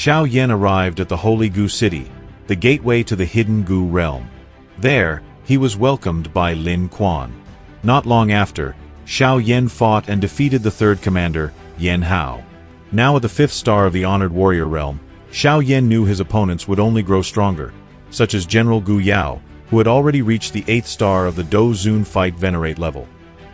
Xiao Yan arrived at the Holy Gu City, the gateway to the hidden Gu realm. There, he was welcomed by Lin Quan. Not long after, Xiao Yan fought and defeated the third commander, Yan Hao. Now at the fifth star of the honored warrior realm, Xiao Yan knew his opponents would only grow stronger, such as General Gu Yao, who had already reached the 8th star of the Dou Zun fight venerate level.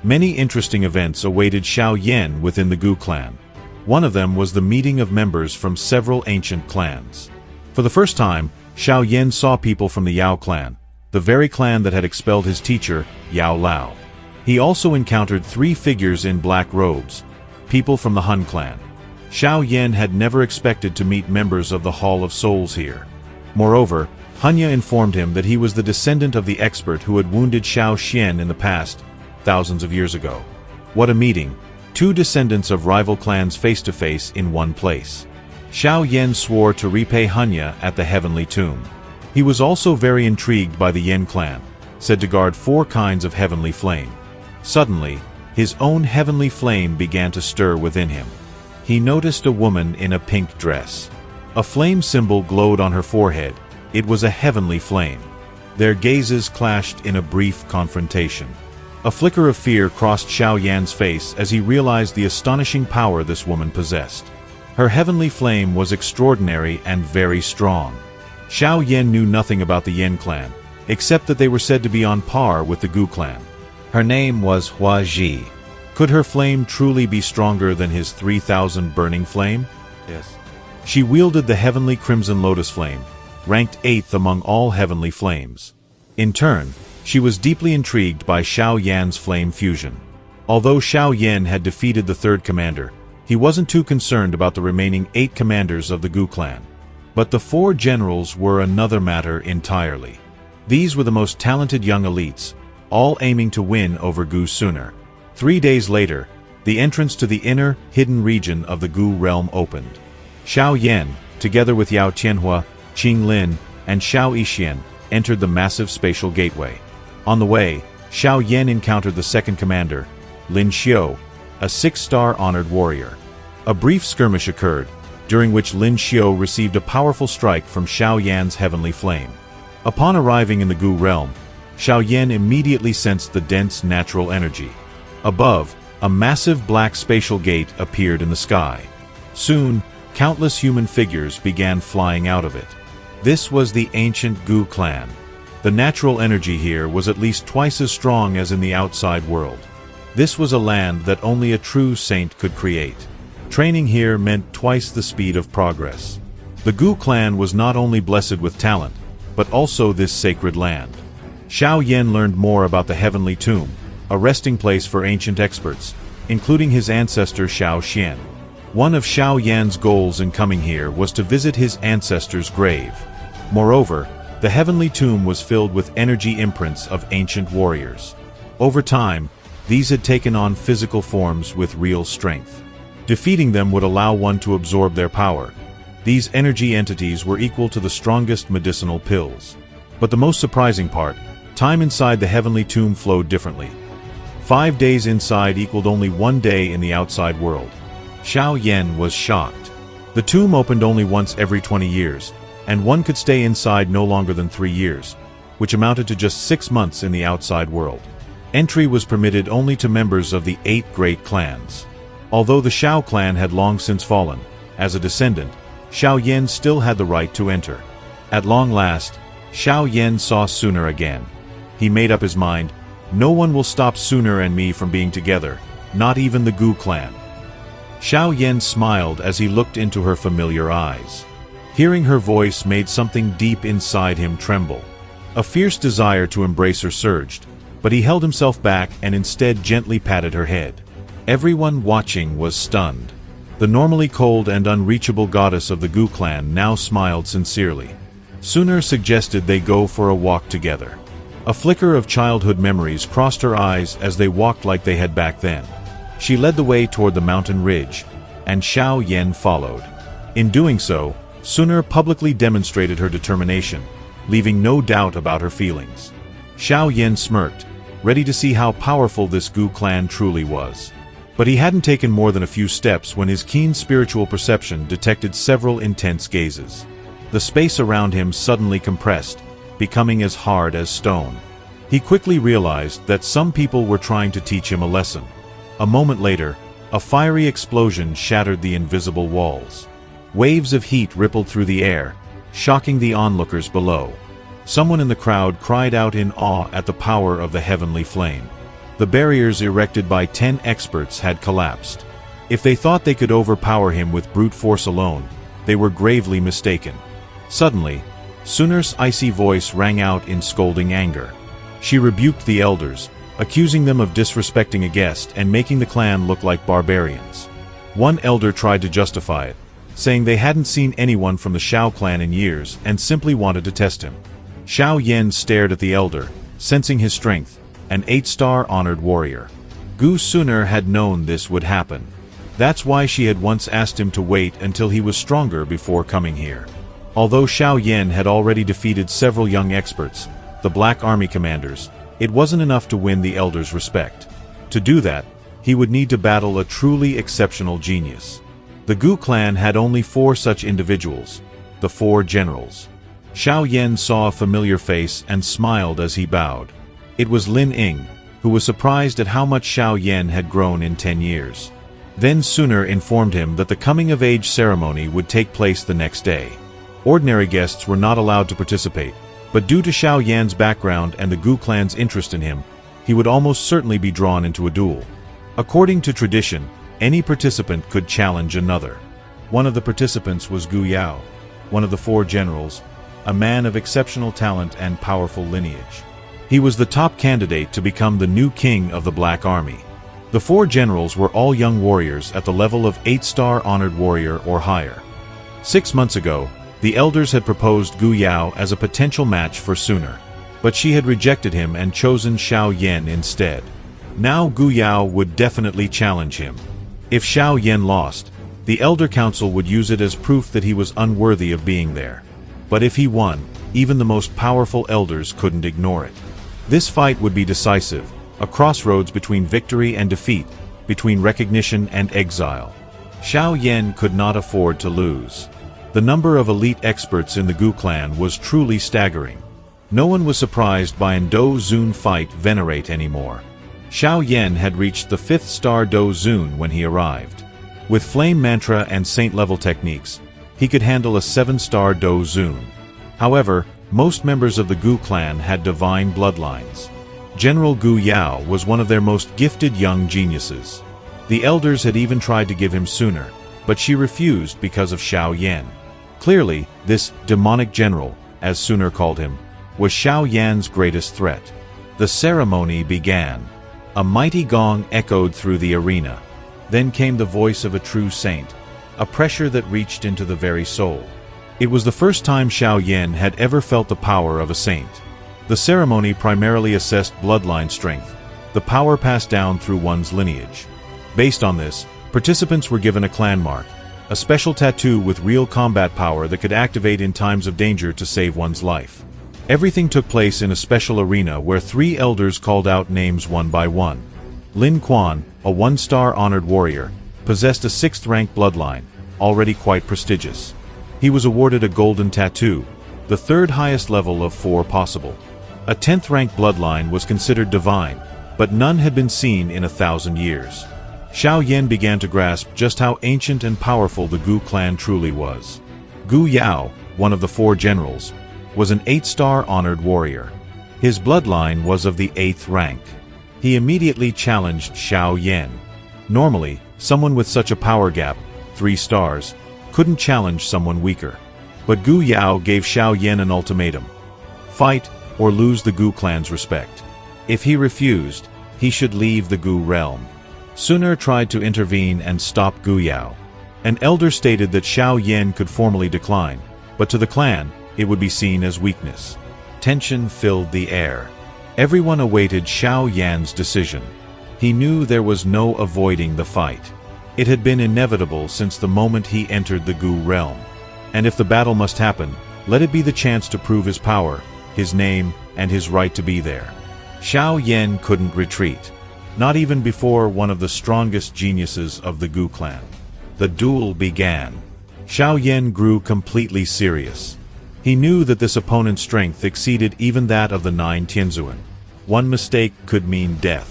Many interesting events awaited Xiao Yan within the Gu clan. One of them was the meeting of members from several ancient clans. For the first time, Xiao Yan saw people from the Yao clan, the very clan that had expelled his teacher, Yao Lao. He also encountered 3 figures in black robes, people from the Han clan. Xiao Yan had never expected to meet members of the Hall of Souls here. Moreover, Hanya informed him that he was the descendant of the expert who had wounded Xiao Xian in the past, thousands of years ago. What a meeting! 2 descendants of rival clans face to face in one place. Xiao Yan swore to repay Hanya at the heavenly tomb. He was also very intrigued by the Yan clan, said to guard 4 kinds of heavenly flame. Suddenly, his own heavenly flame began to stir within him. He noticed a woman in a pink dress. A flame symbol glowed on her forehead. It was a heavenly flame. Their gazes clashed in a brief confrontation. A flicker of fear crossed Xiao Yan's face as he realized the astonishing power this woman possessed. Her heavenly flame was extraordinary and very strong. Xiao Yan knew nothing about the Yan clan, except that they were said to be on par with the Gu clan. Her name was Hua Ji. Could her flame truly be stronger than his 3,000 burning flame? Yes. She wielded the heavenly crimson lotus flame, ranked 8th among all heavenly flames. In turn, she was deeply intrigued by Xiao Yan's flame fusion. Although Xiao Yan had defeated the third commander, he wasn't too concerned about the remaining 8 commanders of the Gu clan. But the 4 generals were another matter entirely. These were the most talented young elites, all aiming to win over Gu sooner. 3 days later, the entrance to the inner, hidden region of the Gu realm opened. Xiao Yan, together with Yao Tianhua, Qing Lin, and Xiao Yixian, entered the massive spatial gateway. On the way, Xiao Yan encountered the second commander, Lin Xiu, a 6-star honored warrior. A brief skirmish occurred, during which Lin Xiu received a powerful strike from Xiao Yan's heavenly flame. Upon arriving in the Gu realm, Xiao Yan immediately sensed the dense natural energy. Above, a massive black spatial gate appeared in the sky. Soon, countless human figures began flying out of it. This was the ancient Gu clan. The natural energy here was at least twice as strong as in the outside world. This was a land that only a true saint could create. Training here meant twice the speed of progress. The Gu clan was not only blessed with talent, but also this sacred land. Xiao Yan learned more about the heavenly tomb, a resting place for ancient experts, including his ancestor Xiao Xian. One of Xiao Yan's goals in coming here was to visit his ancestor's grave. Moreover, the heavenly tomb was filled with energy imprints of ancient warriors. Over time, these had taken on physical forms with real strength. Defeating them would allow one to absorb their power. These energy entities were equal to the strongest medicinal pills. But the most surprising part, time inside the heavenly tomb flowed differently. 5 days inside equaled only 1 day in the outside world. Xiao Yan was shocked. The tomb opened only once every 20 years, and one could stay inside no longer than 3 years, which amounted to just 6 months in the outside world. Entry was permitted only to members of the 8 great clans. Although the Xiao clan had long since fallen, as a descendant, Xiao Yan still had the right to enter. At long last, Xiao Yan saw Sooner again. He made up his mind, no one will stop Sooner and me from being together, not even the Gu clan. Xiao Yan smiled as he looked into her familiar eyes. Hearing her voice made something deep inside him tremble. A fierce desire to embrace her surged, but he held himself back and instead gently patted her head. Everyone watching was stunned. The normally cold and unreachable goddess of the Gu clan now smiled sincerely. Sooner suggested they go for a walk together. A flicker of childhood memories crossed her eyes as they walked like they had back then. She led the way toward the mountain ridge, and Xiao Yan followed. In doing so, Sooner publicly demonstrated her determination, leaving no doubt about her feelings. Xiao Yan smirked, ready to see how powerful this Gu clan truly was. But he hadn't taken more than a few steps when his keen spiritual perception detected several intense gazes. The space around him suddenly compressed, becoming as hard as stone. He quickly realized that some people were trying to teach him a lesson. A moment later, a fiery explosion shattered the invisible walls. Waves of heat rippled through the air, shocking the onlookers below. Someone in the crowd cried out in awe at the power of the heavenly flame. The barriers erected by 10 experts had collapsed. If they thought they could overpower him with brute force alone, they were gravely mistaken. Suddenly, Sunur's icy voice rang out in scolding anger. She rebuked the elders, accusing them of disrespecting a guest and making the clan look like barbarians. One elder tried to justify it, saying they hadn't seen anyone from the Xiao clan in years and simply wanted to test him. Xiao Yan stared at the elder, sensing his strength, an 8-star honored warrior. Gu Sunur had known this would happen. That's why she had once asked him to wait until he was stronger before coming here. Although Xiao Yan had already defeated several young experts, the Black Army commanders, it wasn't enough to win the elders' respect. To do that, he would need to battle a truly exceptional genius. The Gu clan had only 4 such individuals, the 4 generals. Xiao Yan saw a familiar face and smiled as he bowed. It was Lin Ying, who was surprised at how much Xiao Yan had grown in 10 years. Then Sunur informed him that the coming-of-age ceremony would take place the next day. Ordinary guests were not allowed to participate, but due to Xiao Yan's background and the Gu clan's interest in him, he would almost certainly be drawn into a duel. According to tradition, any participant could challenge another. One of the participants was Gu Yao, one of the 4 generals, a man of exceptional talent and powerful lineage. He was the top candidate to become the new king of the Black Army. The 4 generals were all young warriors at the level of 8-star honored warrior or higher. 6 months ago, the elders had proposed Gu Yao as a potential match for Sunur, but she had rejected him and chosen Xiao Yan instead. Now Gu Yao would definitely challenge him. If Xiao Yan lost, the Elder Council would use it as proof that he was unworthy of being there. But if he won, even the most powerful elders couldn't ignore it. This fight would be decisive, a crossroads between victory and defeat, between recognition and exile. Xiao Yan could not afford to lose. The number of elite experts in the Gu clan was truly staggering. No one was surprised by an Dou Zun fight venerate anymore. Xiao Yan had reached the 5th star Dou Zun when he arrived. With flame mantra and saint-level techniques, he could handle a 7-star Dou Zun. However, most members of the Gu clan had divine bloodlines. General Gu Yao was one of their most gifted young geniuses. The elders had even tried to give him Sunur, but she refused because of Xiao Yan. Clearly, this demonic general, as Sunur called him, was Xiao Yan's greatest threat. The ceremony began. A mighty gong echoed through the arena. Then came the voice of a true saint, a pressure that reached into the very soul. It was the first time Xiao Yan had ever felt the power of a saint. The ceremony primarily assessed bloodline strength, the power passed down through one's lineage. Based on this, participants were given a clan mark, a special tattoo with real combat power that could activate in times of danger to save one's life. Everything took place in a special arena where 3 elders called out names one by one. Lin Quan, a 1-star honored warrior, possessed a 6th-rank bloodline, already quite prestigious. He was awarded a golden tattoo, the 3rd highest level of 4 possible. A 10th-rank bloodline was considered divine, but none had been seen in 1,000 years. Xiao Yan began to grasp just how ancient and powerful the Gu clan truly was. Gu Yao, one of the 4 generals, was an 8-star honored warrior. His bloodline was of the 8th rank. He immediately challenged Xiao Yan. Normally, someone with such a power gap, 3 stars, couldn't challenge someone weaker. But Gu Yao gave Xiao Yan an ultimatum. Fight, or lose the Gu clan's respect. If he refused, he should leave the Gu realm. Sunur tried to intervene and stop Gu Yao. An elder stated that Xiao Yan could formally decline, but to the clan, it would be seen as weakness. Tension filled the air. Everyone awaited Xiao Yan's decision. He knew there was no avoiding the fight. It had been inevitable since the moment he entered the Gu realm. And if the battle must happen, let it be the chance to prove his power, his name, and his right to be there. Xiao Yan couldn't retreat. not even before one of the strongest geniuses of the Gu clan. The duel began. Xiao Yan grew completely serious. He knew that this opponent's strength exceeded even that of the 9 Tianzuan. One mistake could mean death.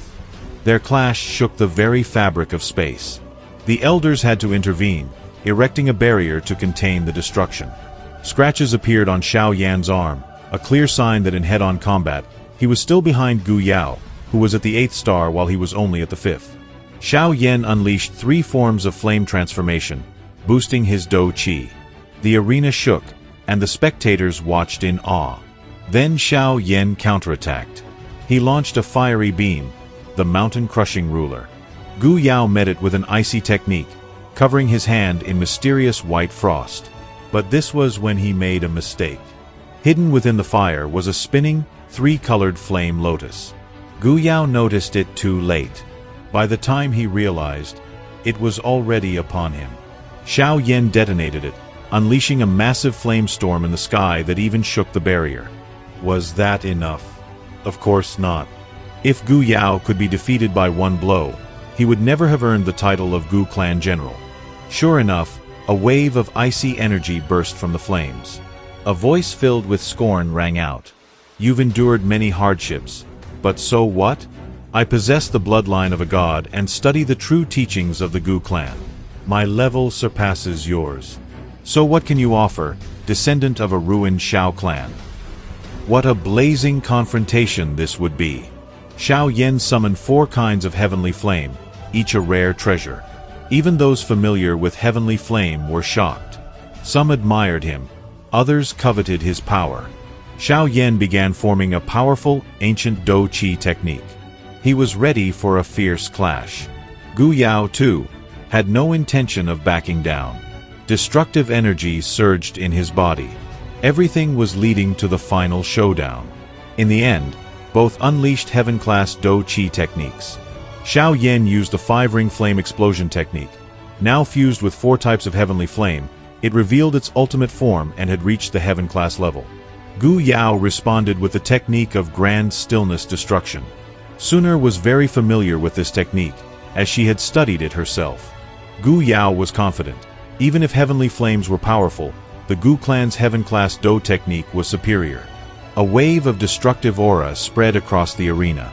Their clash shook the very fabric of space. The elders had to intervene, erecting a barrier to contain the destruction. Scratches appeared on Xiao Yan's arm, a clear sign that in head-on combat, he was still behind Gu Yao, who was at the 8th star while he was only at the 5th. Xiao Yan unleashed 3 forms of flame transformation, boosting his Dou Qi. The arena shook, and the spectators watched in awe. Then Xiao Yan counterattacked. He launched a fiery beam, the mountain-crushing ruler. Gu Yao met it with an icy technique, covering his hand in mysterious white frost. But this was when he made a mistake. Hidden within the fire was a spinning, 3-colored flame lotus. Gu Yao noticed it too late. By the time he realized, it was already upon him. Xiao Yan detonated it, unleashing a massive flame storm in the sky that even shook the barrier. Was that enough? Of course not. If Gu Yao could be defeated by one blow, he would never have earned the title of Gu Clan General. Sure enough, a wave of icy energy burst from the flames. A voice filled with scorn rang out. "You've endured many hardships, but so what? I possess the bloodline of a god and study the true teachings of the Gu clan. My level surpasses yours. So what can you offer, descendant of a ruined Xiao clan?" What a blazing confrontation this would be. Xiao Yan summoned 4 kinds of heavenly flame, each a rare treasure. Even those familiar with heavenly flame were shocked. Some admired him, others coveted his power. Xiao Yan began forming a powerful, ancient Dou Qi technique. He was ready for a fierce clash. Gu Yao, too, had no intention of backing down. Destructive energy surged in his body. Everything was leading to the final showdown. In the end, both unleashed heaven-class Dou Qi techniques. Xiao Yan used the 5-ring flame explosion technique. Now fused with 4 types of heavenly flame, it revealed its ultimate form and had reached the heaven-class level. Gu Yao responded with the technique of grand stillness destruction. Suner was very familiar with this technique, as she had studied it herself. Gu Yao was confident. Even if heavenly flames were powerful, the Gu clan's heaven-class Dou technique was superior. A wave of destructive aura spread across the arena.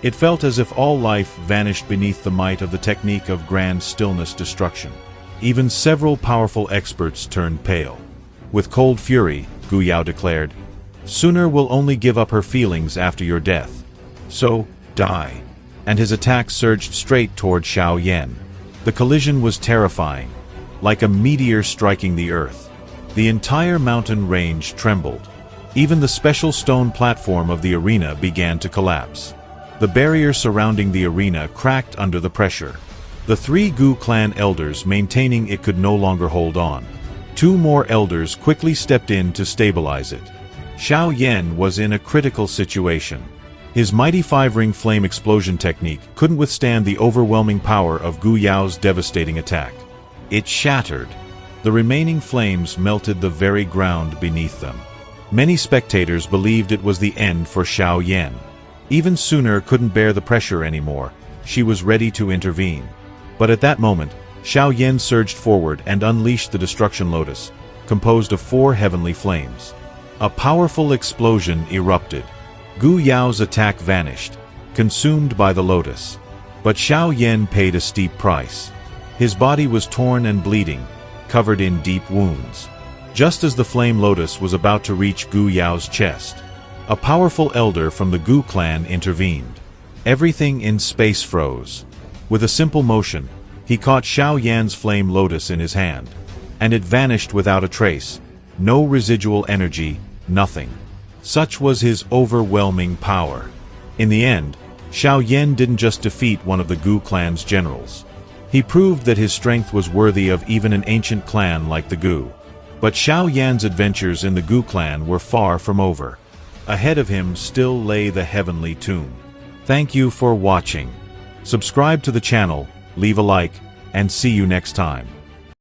It felt as if all life vanished beneath the might of the technique of grand stillness destruction. Even several powerful experts turned pale. With cold fury, Gu Yao declared, "Suner will only give up her feelings after your death. So, die." And his attack surged straight toward Xiao Yan. The collision was terrifying, like a meteor striking the earth. The entire mountain range trembled. Even the special stone platform of the arena began to collapse. The barrier surrounding the arena cracked under the pressure. The 3 Gu clan elders maintaining it could no longer hold on. 2 more elders quickly stepped in to stabilize it. Xiao Yan was in a critical situation. His mighty 5-ring flame explosion technique couldn't withstand the overwhelming power of Gu Yao's devastating attack. It shattered. The remaining flames melted the very ground beneath them. Many spectators believed it was the end for Xiao Yan. Even Suner couldn't bear the pressure anymore. She was ready to intervene. But at that moment, Xiao Yan surged forward and unleashed the Destruction Lotus, composed of 4 heavenly flames. A powerful explosion erupted. Gu Yao's attack vanished, consumed by the lotus. But Xiao Yan paid a steep price. His body was torn and bleeding, covered in deep wounds. Just as the flame lotus was about to reach Gu Yao's chest, a powerful elder from the Gu clan intervened. Everything in space froze. With a simple motion, he caught Xiao Yan's flame lotus in his hand, and it vanished without a trace. No residual energy, nothing. Such was his overwhelming power. In the end, Xiao Yan didn't just defeat one of the Gu clan's generals. He proved that his strength was worthy of even an ancient clan like the Gu. But Xiao Yan's adventures in the Gu clan were far from over. Ahead of him still lay the heavenly tomb. Thank you for watching. Subscribe to the channel, leave a like, and see you next time.